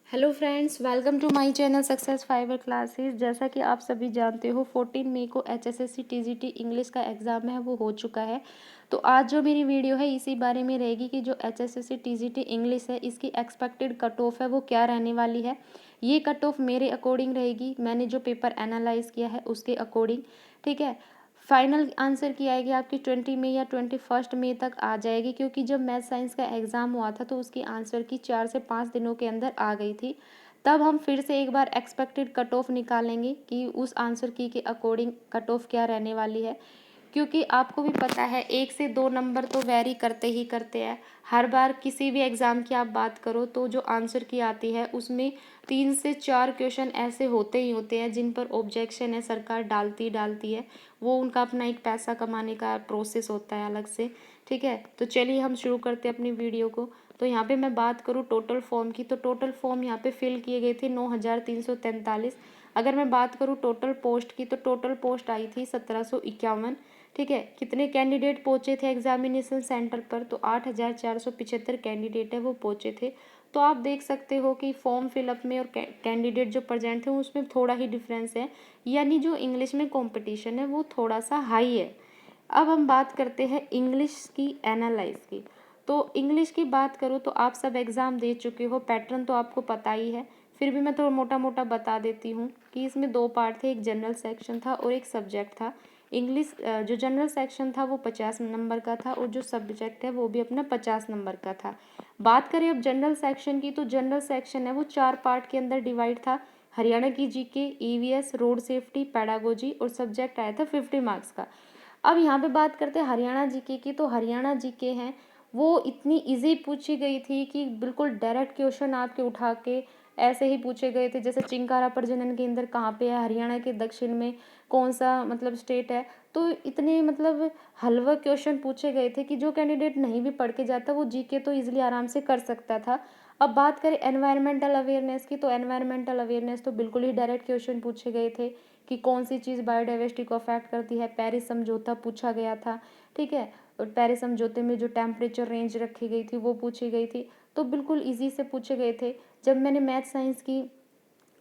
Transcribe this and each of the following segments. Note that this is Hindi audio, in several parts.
Hello friends, welcome to my channel success fiber classes. जैसा कि आप सभी जानते हो 14 मई को एचएसएससी टीजीटी इंग्लिश का एग्ज़ाम है वो हो चुका है। तो आज जो मेरी वीडियो है इसी बारे में रहेगी कि जो एचएसएससी टीजीटी इंग्लिश है इसकी एक्सपेक्टेड कट ऑफ है वो क्या रहने वाली है। ये कट ऑफ मेरे अकॉर्डिंग रहेगी, मैंने जो पेपर एनालाइज किया है उसके अकॉर्डिंग। ठीक है, फाइनल आंसर की आएगी आपकी 20 मई या 21 मई तक आ जाएगी, क्योंकि जब मैथ साइंस का एग्ज़ाम हुआ था तो उसकी आंसर की 4 से 5 दिनों के अंदर आ गई थी। तब हम फिर से एक बार एक्सपेक्टेड कट ऑफ निकालेंगे कि उस आंसर की के अकॉर्डिंग कट ऑफ क्या रहने वाली है, क्योंकि आपको भी पता है 1 से 2 नंबर तो वेरी करते ही करते हैं। हर बार किसी भी एग्ज़ाम की आप बात करो तो जो आंसर की आती है उसमें 3 से 4 क्वेश्चन ऐसे होते ही होते हैं जिन पर ऑब्जेक्शन है, सरकार डालती है। वो उनका अपना एक पैसा कमाने का प्रोसेस होता है अलग से। ठीक है, तो चलिए हम शुरू करते हैं अपनी वीडियो को। तो यहाँ पे मैं बात करूँ टोटल फॉर्म की, तो टोटल फॉर्म यहाँ पे फिल किए गए थे 9,343। अगर मैं बात करूँ टोटल पोस्ट की, तो टोटल पोस्ट आई थी 1751। ठीक है, कितने कैंडिडेट पहुंचे थे एग्जामिनेशन सेंटर पर, तो 8,475 कैंडिडेट है वो पहुंचे थे। तो आप देख सकते हो कि फॉर्म फिलअप में और कैंडिडेट जो प्रेजेंट थे उसमें थोड़ा ही डिफरेंस है, यानी जो इंग्लिश में कंपटीशन है वो थोड़ा सा हाई है। अब हम बात करते हैं इंग्लिश की एनालाइज की। तो इंग्लिश की बात करूँ तो आप सब एग्ज़ाम दे चुके हो, पैटर्न तो आपको पता ही है, फिर भी मैं थोड़ा मोटा मोटा बता देती हूँ कि इसमें 2 पार्ट थे, एक जनरल सेक्शन था और एक सब्जेक्ट था। इंग्लिश जो जनरल सेक्शन था वो 50 नंबर का था और जो सब्जेक्ट है वो भी अपना 50 नंबर का था। बात करें अब जनरल सेक्शन की, तो जनरल सेक्शन है वो 4 पार्ट के अंदर डिवाइड था। हरियाणा की GK, EVS, road safety, pedagogy और सब्जेक्ट आया था 50 मार्क्स का। अब यहाँ पे बात करते हैं हरियाणा जीके की, तो हरियाणा जीके हैं वो इतनी इजी पूछी गई थी कि बिल्कुल डायरेक्ट क्वेश्चन आपके उठा के ऐसे ही पूछे गए थे, जैसे चिंकारा प्रजनन केंद्र कहाँ पे है, हरियाणा के दक्षिण में कौन सा मतलब स्टेट है। तो इतने मतलब हलवा क्वेश्चन पूछे गए थे कि जो कैंडिडेट नहीं भी पढ़ के जाता वो जीके तो इजीली आराम से कर सकता था। अब बात करें एनवायरमेंटल अवेयरनेस की, तो एनवायरमेंटल अवेयरनेस तो बिल्कुल ही डायरेक्ट क्वेश्चन पूछे गए थे कि कौन सी चीज़ बायोडाइवर्सिटी को अफेक्ट करती है। पेरिस समझौता पूछा गया था। ठीक है, और पेरिस समझौते में जो टेम्परेचर रेंज रखी गई थी वो पूछी गई थी। तो बिल्कुल ईजी से पूछे गए थे। जब मैंने मैथ साइंस की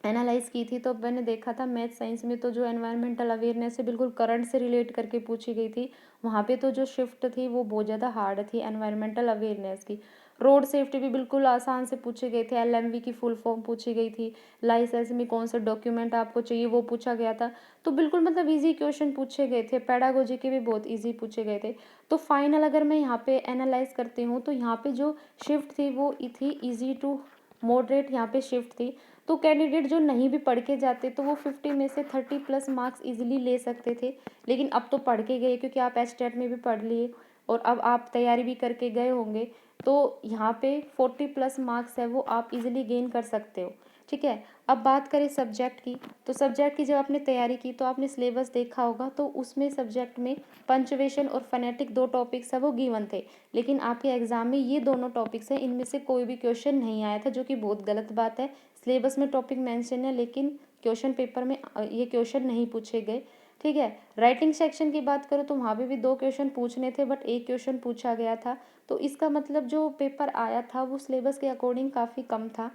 एनालाइज की थी तो मैंने देखा था मैथ साइंस में तो जो एनवायरमेंटल अवेयरनेस है बिल्कुल करंट से रिलेट करके पूछी गई थी। वहाँ पे तो जो शिफ्ट थी वो बहुत ज़्यादा हार्ड थी एनवायरमेंटल अवेयरनेस की। रोड सेफ्टी भी बिल्कुल आसान से पूछे गए थे, एलएमवी की फुल फॉर्म पूछी गई थी, लाइसेंस में कौन सा डॉक्यूमेंट आपको चाहिए वो पूछा गया था। तो बिल्कुल मतलब इजी क्वेश्चन पूछे गए थे, पेडागोजी के भी बहुत इजी पूछे गए थे। तो फाइनल अगर मैं यहाँ पे एनालाइज करती हूँ तो यहाँ पे जो शिफ्ट थी वो थी ईजी टू मॉडरेट, यहाँ पे शिफ्ट थी। तो कैंडिडेट जो नहीं भी पढ़ के जाते तो वो 50 में से 30+ मार्क्स इजीली ले सकते थे। लेकिन अब तो पढ़ के गए, क्योंकि आप एचटेट में भी पढ़ लिए और अब आप तैयारी भी करके गए होंगे, तो यहाँ पे 40+ मार्क्स है वो आप इजीली गेन कर सकते हो। ठीक है, अब बात करें सब्जेक्ट की, तो सब्जेक्ट की जब आपने तैयारी की तो आपने सिलेबस देखा होगा, तो उसमें सब्जेक्ट में पंचुएशन और फोनेटिक 2 टॉपिक्स है वो गिवन थे। लेकिन आपके एग्जाम में ये दोनों टॉपिक्स हैं, इनमें से कोई भी क्वेश्चन नहीं आया था, जो कि बहुत गलत बात है। सिलेबस में टॉपिक मेंशन है लेकिन क्वेश्चन पेपर में ये क्वेश्चन नहीं पूछे गए। ठीक है, राइटिंग सेक्शन की बात करो तो वहाँ पे भी 2 क्वेश्चन पूछने थे बट एक क्वेश्चन पूछा गया था। तो इसका मतलब जो पेपर आया था वो सिलेबस के अकॉर्डिंग काफ़ी कम था।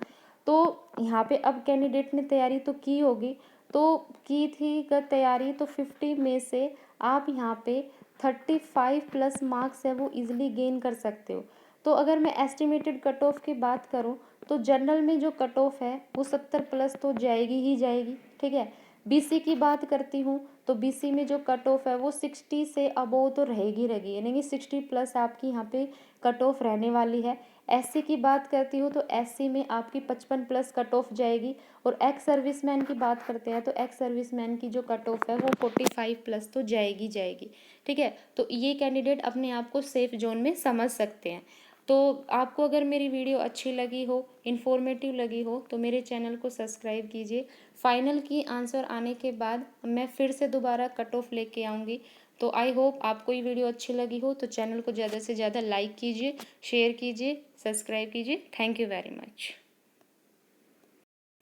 तो यहाँ पे अब कैंडिडेट ने तैयारी तो की होगी, तो की थी अगर तैयारी तो 50 में से आप यहाँ पे 35+ मार्क्स है वो इजीली गेन कर सकते हो। तो अगर मैं एस्टिमेटेड कट ऑफ की बात करूँ तो जनरल में जो कट ऑफ है वो 70+ तो जाएगी ही जाएगी। ठीक है, बीसी की बात करती हूँ तो बीसी में जो कट ऑफ है वो 60 से अबोव तो रहेगी, यानी कि 60+ आपकी यहाँ पे कट ऑफ रहने वाली है। एससी की बात करती हूँ तो एससी में आपकी 55+ कट ऑफ जाएगी। और एक्स सर्विसमैन की बात करते हैं तो एक्स सर्विसमैन की जो कट ऑफ है वो 45+ तो जाएगी। ठीक है, तो ये कैंडिडेट अपने आप को सेफ जोन में समझ सकते हैं। तो आपको अगर मेरी वीडियो अच्छी लगी हो, इन्फॉर्मेटिव लगी हो, तो मेरे चैनल को सब्सक्राइब कीजिए। फाइनल की आंसर आने के बाद मैं फिर से दोबारा कट ऑफ लेके आऊँगी। तो आई होप आपको ये वीडियो अच्छी लगी हो, तो चैनल को ज़्यादा से ज़्यादा लाइक कीजिए, शेयर कीजिए, सब्सक्राइब कीजिए। Thank you very much.